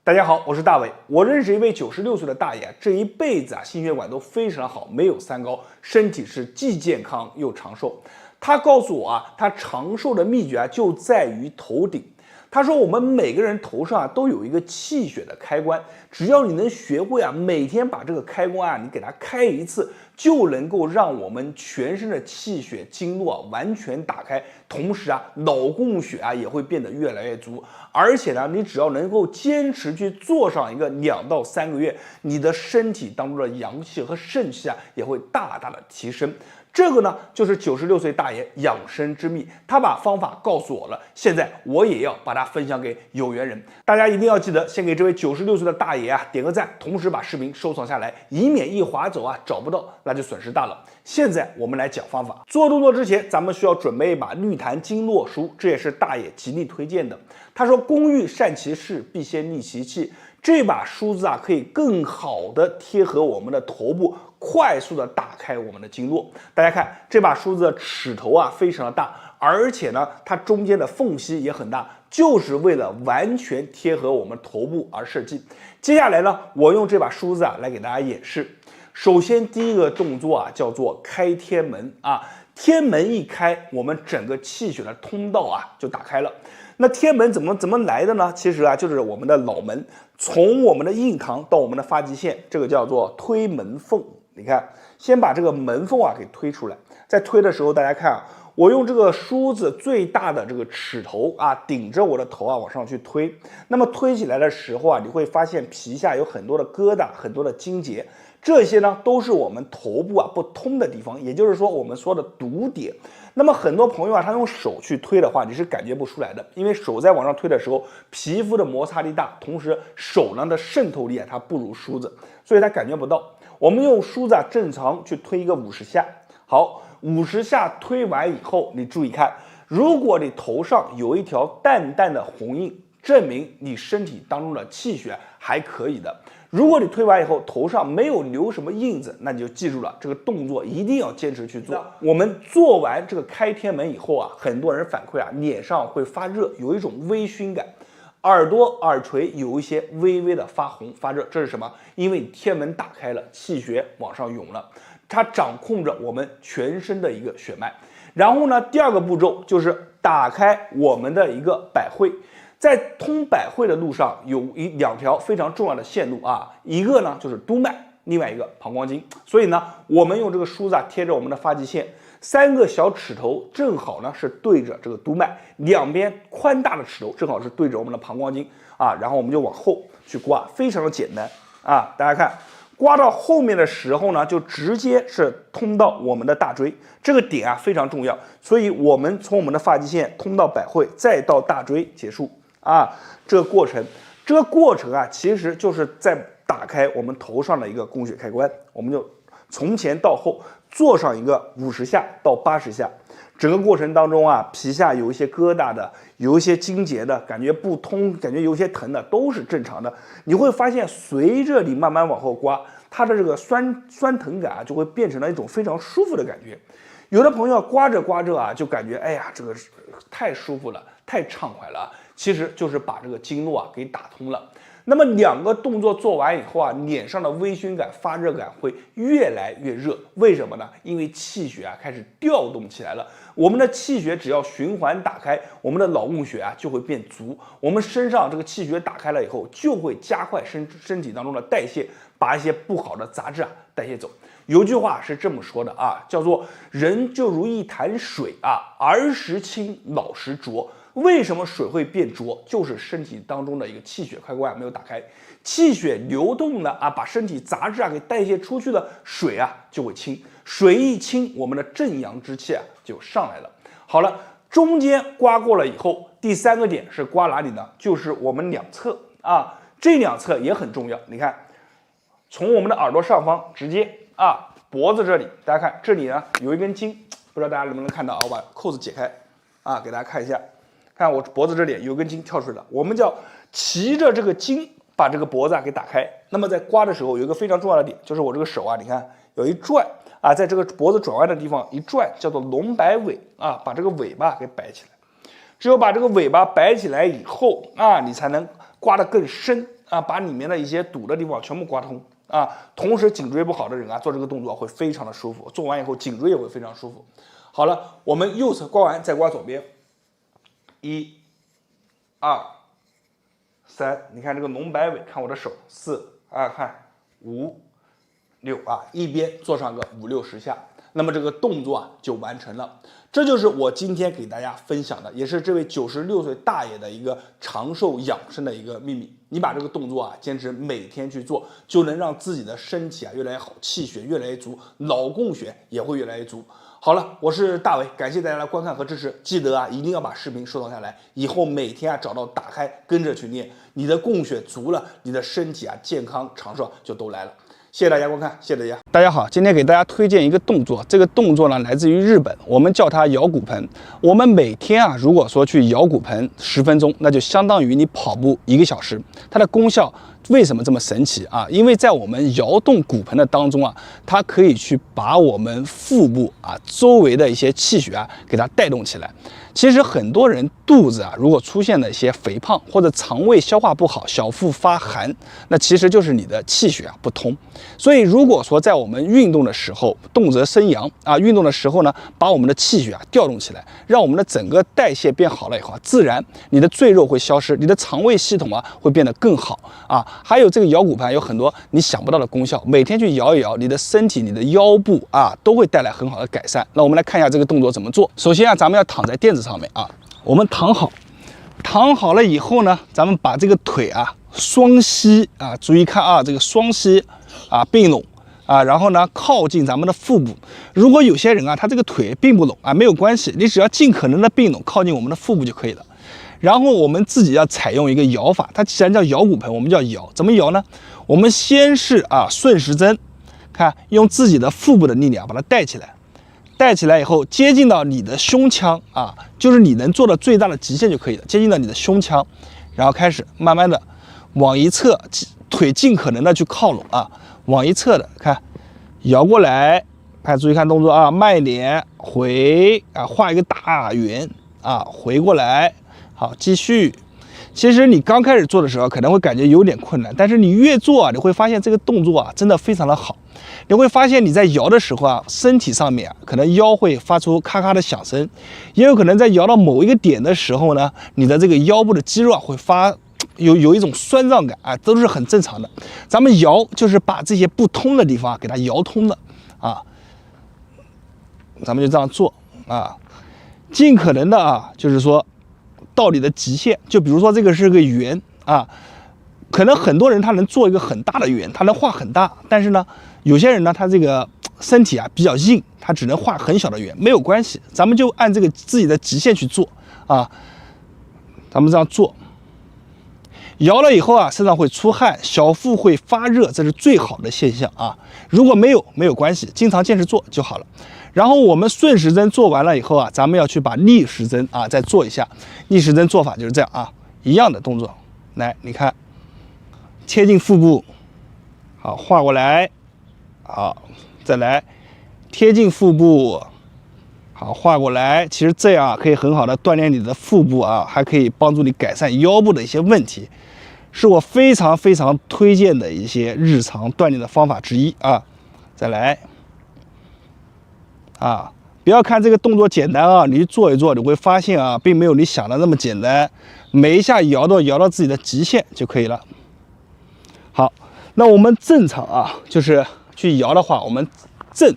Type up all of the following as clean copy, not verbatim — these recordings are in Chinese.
大家好，我是大伟。我认识一位96岁的大爷，这一辈子心血管都非常好，没有三高，身体是既健康又长寿。他告诉我他长寿的秘诀就在于头顶。他说我们每个人头上都有一个气血的开关，只要你能学会每天把这个开关你给它开一次，就能够让我们全身的气血经络完全打开，同时脑供血也会变得越来越足。而且呢，你只要能够坚持去做上一个2到3个月，你的身体当中的阳气和肾气也会大大的提升。这个呢，就是96岁大爷养生之秘，他把方法告诉我了，现在我也要把它分享给有缘人。大家一定要记得先给这位96岁的大爷点个赞，同时把视频收藏下来，以免一划走找不到，那就损失大了。现在我们来讲方法。做动作之前，咱们需要准备一把绿檀经络书，这也是大爷极力推荐的。他说：“工欲善其事，必先利其器。”这把梳子可以更好的贴合我们的头部，快速的打开我们的经络。大家看这把梳子的齿头非常的大，而且呢，它中间的缝隙也很大，就是为了完全贴合我们头部而设计。接下来呢，我用这把梳子来给大家演示。首先第一个动作叫做开天门天门一开，我们整个气血的通道就打开了。那天门怎么来的呢？其实就是我们的脑门，从我们的印堂到我们的发际线，这个叫做推门缝。你看，先把这个门缝给推出来，在推的时候，大家看我用这个梳子最大的这个齿头顶着我的头往上去推。那么推起来的时候你会发现皮下有很多的疙瘩，很多的筋结。这些呢都是我们头部不通的地方，也就是说我们说的堵点。那么很多朋友他用手去推的话，你是感觉不出来的，因为手在往上推的时候，皮肤的摩擦力大，同时手呢的渗透力它不如梳子，所以它感觉不到。我们用梳子正常去推一个50下，好，50下推完以后，你注意看，如果你头上有一条淡淡的红印，证明你身体当中的气血还可以的。如果你推完以后头上没有留什么印子，那你就记住了，这个动作一定要坚持去做。我们做完这个开天门以后很多人反馈脸上会发热，有一种微醺感，耳朵耳垂有一些微微的发红发热，这是什么？因为天门打开了，气血往上涌了，它掌控着我们全身的一个血脉。然后呢，第二个步骤就是打开我们的一个百会。在通百会的路上有2条非常重要的线路一个呢就是督脉，另外一个膀胱经。所以呢，我们用这个梳子贴着我们的发际线，3个小齿头正好呢是对着这个督脉，两边宽大的齿头正好是对着我们的膀胱经然后我们就往后去刮，非常的简单大家看，刮到后面的时候呢，就直接是通到我们的大椎，这个点非常重要。所以我们从我们的发际线通到百会，再到大椎结束这个过程其实就是在打开我们头上的一个供血开关。我们就从前到后做上一个50下到80下，整个过程当中皮下有一些疙瘩的，有一些筋结的，感觉不通，感觉有些疼的，都是正常的。你会发现随着你慢慢往后刮，它的这个酸疼感就会变成了一种非常舒服的感觉。有的朋友刮着刮着就感觉这个太舒服了，太畅快了其实就是把这个经络给打通了。那么2个动作做完以后脸上的微醺感、发热感会越来越热。为什么呢？因为气血开始调动起来了。我们的气血只要循环打开，我们的脑供血就会变足。我们身上这个气血打开了以后，就会加快身体当中的代谢，把一些不好的杂质代谢走。有句话是这么说的叫做人就如一潭水儿时清，老时浊。为什么水会变浊？就是身体当中的一个气血开关没有打开，气血流动了把身体杂质给代谢出去的水就会清，水一清，我们的正阳之气就上来了。好了，中间刮过了以后，第3个点是刮哪里呢？就是我们两侧这两侧也很重要。你看，从我们的耳朵上方直接脖子这里，大家看这里呢有一根筋，不知道大家能不能看到我把扣子解开给大家看一下。看我脖子这里有根筋跳出来了，我们叫骑着这个筋把这个脖子给打开。那么在刮的时候有一个非常重要的点，就是我这个手你看有一转在这个脖子转弯的地方一转，叫做龙摆尾把这个尾巴给摆起来。只有把这个尾巴摆起来以后你才能刮得更深啊，把里面的一些堵的地方全部刮通啊。同时颈椎不好的人啊，做这个动作会非常的舒服，做完以后颈椎也会非常舒服。好了，我们右侧刮完再刮左边，1、2、3，你看这个龙摆尾，看我的手，4啊，看5、6啊，一边做上个5、60下，那么这个动作啊就完成了。这就是我今天给大家分享的，也是这位96岁大爷的一个长寿养生的一个秘密。你把这个动作啊坚持每天去做，就能让自己的身体啊越来越好，气血越来越足，脑供血也会越来越足。好了，我是大伟，感谢大家的观看和支持。记得啊，一定要把视频收藏下来，以后每天啊找到打开，跟着去练，你的供血足了，你的身体啊健康长寿就都来了。谢谢大家观看，谢谢大家。大家好，今天给大家推荐一个动作，这个动作呢来自于日本，我们叫它摇骨盆。我们每天啊，如果说去摇骨盆10分钟，那就相当于你跑步1个小时。它的功效为什么这么神奇啊？因为在我们摇动骨盆的当中啊，它可以去把我们腹部啊周围的一些气血啊给它带动起来。其实很多人肚子啊，如果出现了一些肥胖或者肠胃消化不好、小腹发寒，那其实就是你的气血啊不通。所以如果说在我们运动的时候，动则生阳啊，运动的时候呢，把我们的气血啊调动起来，让我们的整个代谢变好了以后，自然你的赘肉会消失，你的肠胃系统啊会变得更好啊。还有这个摇骨盆有很多你想不到的功效，每天去摇一摇，你的身体、你的腰部啊都会带来很好的改善。那我们来看一下这个动作怎么做。首先啊，咱们要躺在垫子上面啊，我们躺好了以后呢，咱们把这个腿啊双膝啊，注意看啊，这个双膝啊并拢啊，然后呢靠近咱们的腹部。如果有些人啊，他这个腿并不拢啊，没有关系，你只要尽可能的并拢，靠近我们的腹部就可以了。然后我们自己要采用一个摇法，它既然叫摇骨盆，我们叫摇，怎么摇呢？我们先是啊顺时针，看用自己的腹部的力量把它带起来。带起来以后，接近到你的胸腔啊，就是你能做的最大的极限就可以了。接近到你的胸腔，然后开始慢慢的往一侧，腿尽可能的去靠拢啊，往一侧的看，摇过来，看注意看动作啊，慢一点，回啊，画一个大圆啊，回过来，好，继续。其实你刚开始做的时候可能会感觉有点困难，但是你越做啊，你会发现这个动作啊真的非常的好。你会发现你在摇的时候啊，身体上面啊可能腰会发出咔咔的响声，也有可能在摇到某一个点的时候呢，你的这个腰部的肌肉啊会有一种酸胀感啊，都是很正常的。咱们摇就是把这些不通的地方给它摇通了啊，咱们就这样做啊，尽可能的啊，就是说到你的极限。就比如说这个是个圆啊，可能很多人他能做一个很大的圆，他能画很大，但是呢，有些人呢他这个身体啊比较硬，他只能画很小的圆，没有关系，咱们就按这个自己的极限去做啊，咱们这样做。摇了以后啊，身上会出汗，小腹会发热，这是最好的现象啊。如果没有关系，经常坚持做就好了。然后我们顺时针做完了以后啊，咱们要去把逆时针啊再做一下。逆时针做法就是这样啊，一样的动作。来，你看，贴近腹部，好，画过来，好，再来，贴近腹部，好，画过来。其实这样啊，可以很好的锻炼你的腹部啊，还可以帮助你改善腰部的一些问题。是我非常非常推荐的一些日常锻炼的方法之一啊！再来啊！不要看这个动作简单啊，你去做一做，你会发现啊，并没有你想的那么简单。每一下摇到自己的极限就可以了。好，那我们正常啊，就是去摇的话，我们正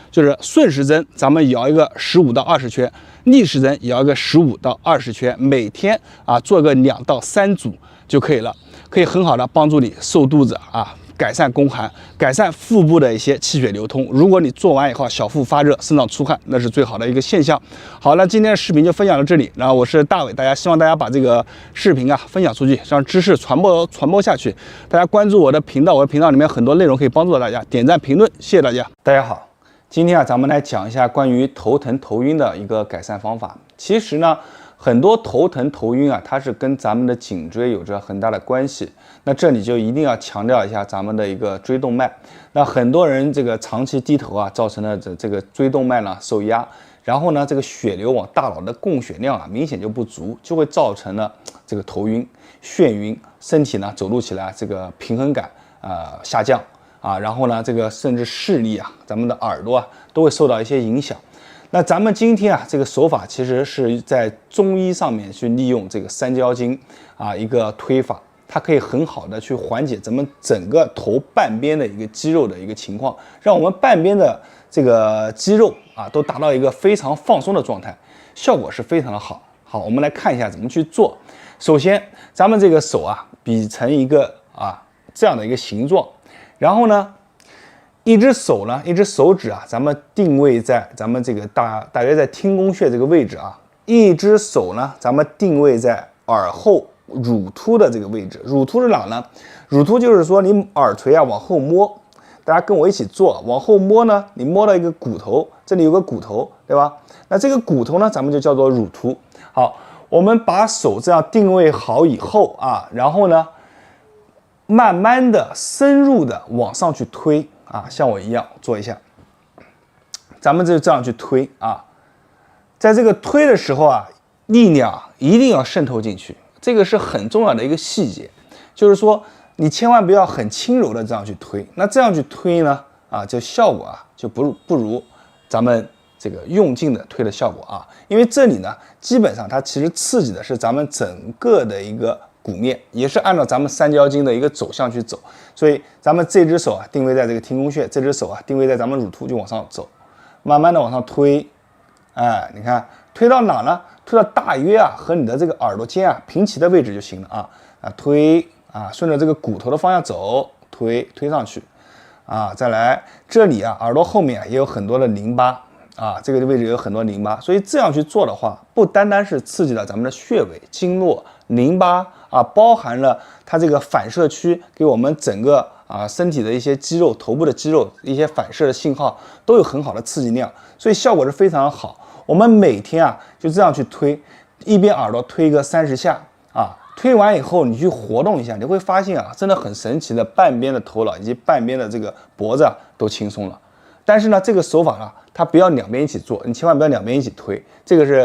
就是顺时针，咱们摇一个15到20圈，逆时针摇一个15到20圈，每天啊做个2到3组就可以了，可以很好的帮助你瘦肚子啊，改善宫寒，改善腹部的一些气血流通。如果你做完以后小腹发热、身上出汗，那是最好的一个现象。好了，今天的视频就分享到这里，然后我是大伟，希望大家把这个视频啊分享出去，让知识传播下去。大家关注我的频道，我的频道里面很多内容可以帮助到大家，点赞评论，谢谢大家。大家好，今天啊咱们来讲一下关于头疼头晕的一个改善方法。其实呢，很多头疼头晕啊，它是跟咱们的颈椎有着很大的关系。那这里就一定要强调一下咱们的一个椎动脉。那很多人这个长期低头啊，造成了这个椎动脉呢受压，然后呢，这个血流往大脑的供血量啊明显就不足，就会造成了这个头晕、眩晕，身体呢走路起来这个平衡感下降啊，然后呢这个甚至视力啊，咱们的耳朵啊都会受到一些影响。那咱们今天啊这个手法其实是在中医上面去利用这个三焦经啊一个推法。它可以很好的去缓解咱们整个头半边的一个肌肉的一个情况，让我们半边的这个肌肉啊都达到一个非常放松的状态，效果是非常的好。好，我们来看一下怎么去做。首先，咱们这个手啊比成一个这样的一个形状，然后呢，一只手指啊，咱们定位在咱们这个大约在听宫穴这个位置啊，一只手呢，咱们定位在耳后乳突的这个位置。乳突是哪呢？乳突就是说你耳垂啊往后摸，大家跟我一起做，往后摸呢，你摸到一个骨头，这里有个骨头，对吧？那这个骨头呢，咱们就叫做乳突。好，我们把手这样定位好以后啊，然后呢，慢慢的深入的往上去推啊，像我一样做一下，咱们就这样去推啊，在这个推的时候啊，力量一定要渗透进去。这个是很重要的一个细节，就是说你千万不要很轻柔的这样去推，那这样去推呢，这效果啊就不如咱们这个用劲的推的效果啊，因为这里呢，基本上它其实刺激的是咱们整个的一个骨面，也是按照咱们三焦经的一个走向去走，所以咱们这只手啊定位在这个听宫穴，这只手啊定位在咱们乳突就往上走，慢慢的往上推，你看推到哪呢？推到大约啊和你的这个耳朵尖啊平齐的位置就行了推顺着这个骨头的方向走，推上去再来这里啊耳朵后面也有很多的淋巴这个位置有很多淋巴，所以这样去做的话，不单单是刺激了咱们的穴位、经络、淋巴包含了它这个反射区，给我们整个身体的一些肌肉、头部的肌肉一些反射的信号都有很好的刺激量，所以效果是非常好。我们每天就这样去推，一边耳朵推个30下推完以后你去活动一下，你会发现真的很神奇的，半边的头脑以及半边的这个脖子都轻松了。但是呢，这个手法呢，它不要两边一起做，你千万不要两边一起推，这个是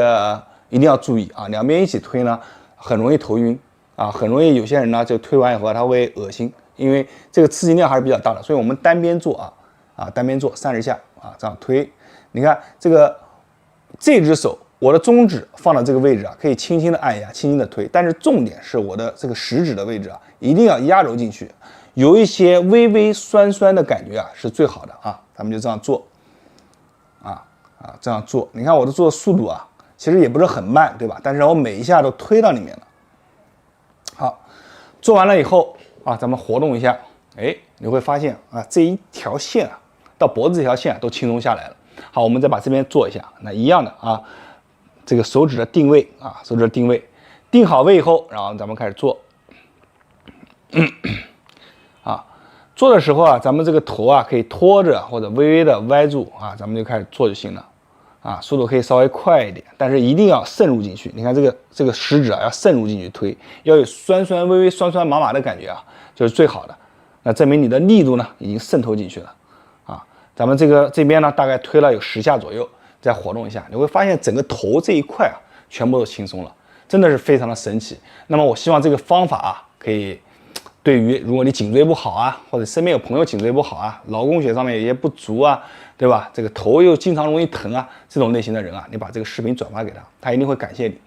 一定要注意两边一起推呢，很容易头晕很容易有些人呢就推完以后他会恶心，因为这个刺激量还是比较大的，所以我们单边做单边做30下这样推。你看这只手，我的中指放到这个位置可以轻轻的按压，轻轻的推，但是重点是我的这个食指的位置一定要压揉进去，有一些微微酸酸的感觉是最好的咱们就这样做这样做。你看我的做速度其实也不是很慢，对吧？但是我每一下都推到里面了。好，做完了以后咱们活动一下，你会发现这一条线到脖子这条线都轻松下来了。好，我们再把这边做一下，那一样的这个手指的定位手指的定位，定好位以后，然后咱们开始做。做的时候咱们这个头可以托着或者微微的歪住咱们就开始做就行了速度可以稍微快一点，但是一定要渗入进去。你看这个食指要渗入进去推，要有微微酸酸麻麻的感觉就是最好的。那证明你的力度呢已经渗透进去了咱们这边呢大概推了有10下左右，再活动一下，你会发现整个头这一块全部都轻松了，真的是非常的神奇。那么我希望这个方法可以对于如果你颈椎不好或者身边有朋友颈椎不好劳宫穴上面有些不足对吧？这个头又经常容易疼这种类型的人你把这个视频转发给他，他一定会感谢你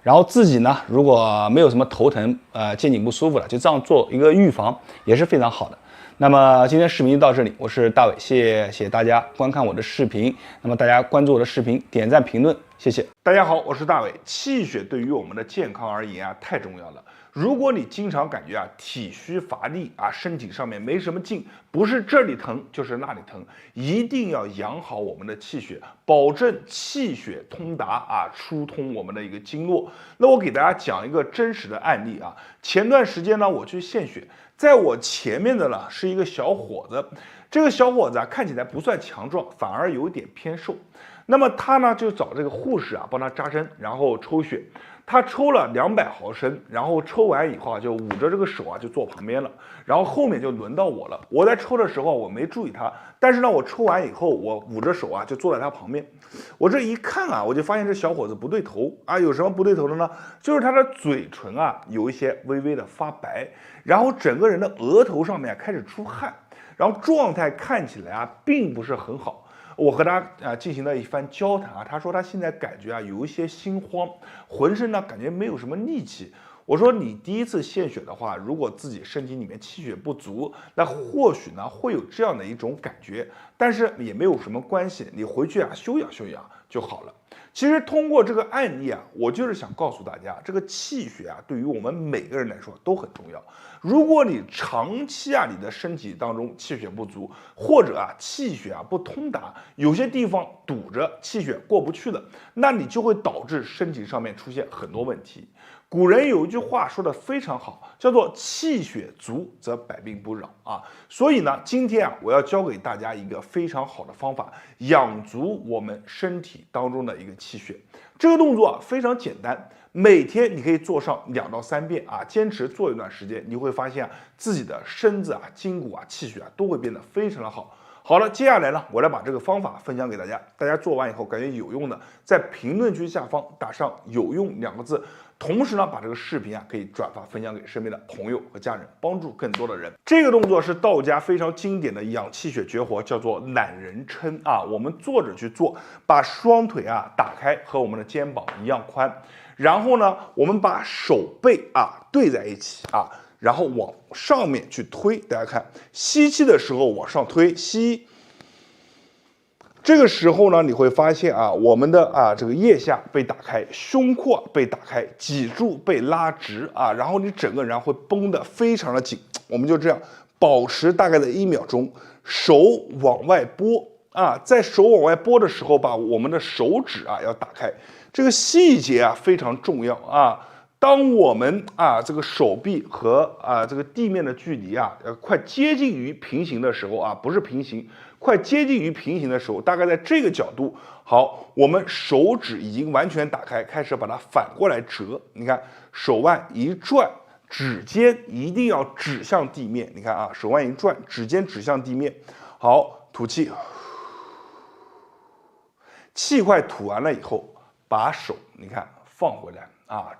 然后自己呢，如果没有什么头疼肩颈不舒服了，就这样做一个预防也是非常好的。那么今天视频就到这里，我是大伟，谢谢大家观看我的视频。那么大家关注我的视频，点赞评论，谢谢。大家好，我是大伟。气血对于我们的健康而言太重要了。如果你经常感觉体虚乏力身体上面没什么劲，不是这里疼就是那里疼，一定要养好我们的气血，保证气血通达疏通我们的一个经络。那我给大家讲一个真实的案例前段时间呢，我去献血，在我前面的呢是一个小伙子，这个小伙子看起来不算强壮，反而有点偏瘦。那么他呢就找这个护士啊帮他扎针，然后抽血。他抽了200毫升，然后抽完以后啊，就捂着这个手啊就坐旁边了。然后后面就轮到我了。我在抽的时候我没注意他，但是呢我抽完以后我捂着手啊就坐在他旁边。我这一看啊，我就发现这小伙子不对头啊，有什么不对头的呢？就是他的嘴唇啊有一些微微的发白，然后整个人的额头上面开始出汗，然后状态看起来啊并不是很好。我和他进行了一番交谈啊，他说他现在感觉啊有一些心慌，浑身呢感觉没有什么力气。我说你第一次献血的话，如果自己身体里面气血不足，那或许呢会有这样的一种感觉，但是也没有什么关系，你回去啊休养休养就好了。其实通过这个案例啊，我就是想告诉大家，这个气血啊，对于我们每个人来说都很重要。如果你长期啊，你的身体当中气血不足，或者啊气血啊不通达，有些地方堵着，气血过不去了，那你就会导致身体上面出现很多问题。古人有一句话说的非常好，叫做气血足则百病不扰啊。所以呢，今天啊，我要教给大家一个非常好的方法，养足我们身体当中的一个气血。这个动作啊非常简单，每天你可以做上2到3遍啊，坚持做一段时间，你会发现啊，自己的身子啊、筋骨啊、气血啊都会变得非常的好。好了，接下来呢，我来把这个方法分享给大家。大家做完以后感觉有用的，在评论区下方打上“有用”2个字。同时呢，把这个视频啊可以转发分享给身边的朋友和家人，帮助更多的人。这个动作是道家非常经典的养气血绝活，叫做懒人撑啊。我们坐着去做，把双腿啊打开，和我们的肩膀一样宽。然后呢，我们把手背啊对在一起啊，然后往上面去推。大家看，吸气的时候往上推，吸。这个时候呢，你会发现啊，我们的这个腋下被打开，胸廓被打开，脊柱被拉直啊，然后你整个人会绷得非常的紧。我们就这样保持大概的1秒钟，手往外拨啊，在手往外拨的时候，把我们的手指啊要打开，这个细节啊非常重要啊。当我们这个手臂和这个地面的距离啊快接近于平行的时候啊，不是平行，快接近于平行的时候，大概在这个角度，好，我们手指已经完全打开，开始把它反过来折。你看，手腕一转，指尖一定要指向地面。你看啊，手腕一转，指尖指向地面。好，吐气，气快吐完了以后，把手你看放回来。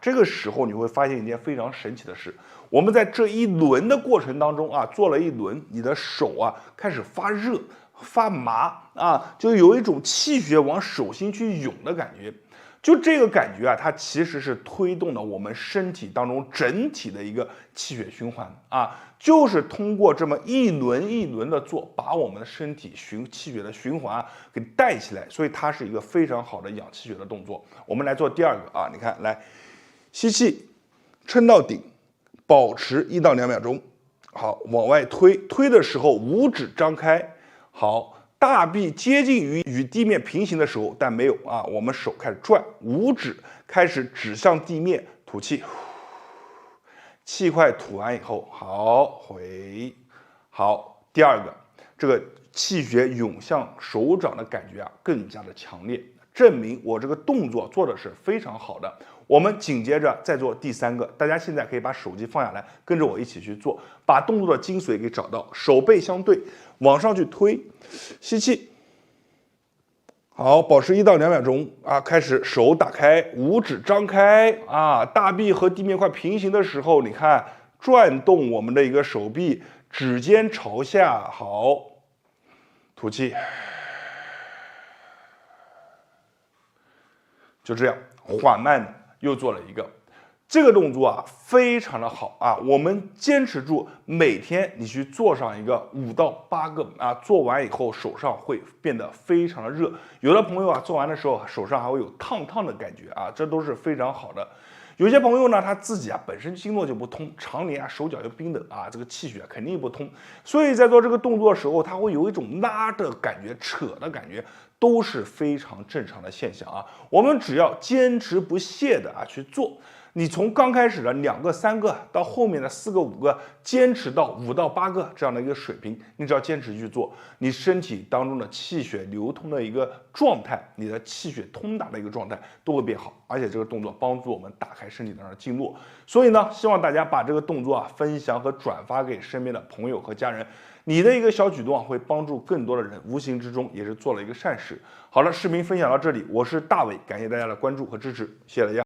这个时候你会发现一件非常神奇的事，我们在这一轮的过程当中啊，做了一轮，你的手啊开始发热、发麻啊，就有一种气血往手心去涌的感觉。就这个感觉啊，它其实是推动了我们身体当中整体的一个气血循环啊，就是通过这么一轮一轮的做，把我们的身体气血的循环啊给带起来，所以它是一个非常好的养气血的动作。我们来做第2个啊，你看，来吸气，撑到顶，保持1到2秒钟，好，往外推，推的时候五指张开，好。大臂接近于与地面平行的时候，但没有啊，我们手开始转，五指开始指向地面，吐气，气快吐完以后，好，回，好，第2个，这个气血涌向手掌的感觉啊，更加的强烈，证明我这个动作做的是非常好的。我们紧接着再做第3个，大家现在可以把手机放下来，跟着我一起去做，把动作的精髓给找到，手背相对，往上去推，吸气，好，保持1到2秒钟啊，开始手打开，五指张开啊，大臂和地面快平行的时候，你看转动我们的一个手臂，指尖朝下，好，吐气，就这样缓慢的。又做了一个，这个动作啊非常的好啊，我们坚持住，每天你去做上一个5到8个啊，做完以后手上会变得非常的热，有的朋友啊做完的时候手上还会有烫烫的感觉啊，这都是非常好的。有些朋友呢，他自己啊本身经络就不通，常年啊手脚又冰冷啊，这个气血肯定不通，所以在做这个动作的时候，他会有一种拉的感觉、扯的感觉，都是非常正常的现象啊。我们只要坚持不懈的去做，你从刚开始的2个、3个，到后面的4个、5个，坚持到5到8个这样的一个水平，你只要坚持去做，你身体当中的气血流通的一个状态，你的气血通达的一个状态都会变好，而且这个动作帮助我们打开身体当中的经络。所以呢，希望大家把这个动作分享和转发给身边的朋友和家人，你的一个小举动会帮助更多的人，无形之中也是做了一个善事。好了，视频分享到这里，我是大伟，感谢大家的关注和支持，谢谢大家。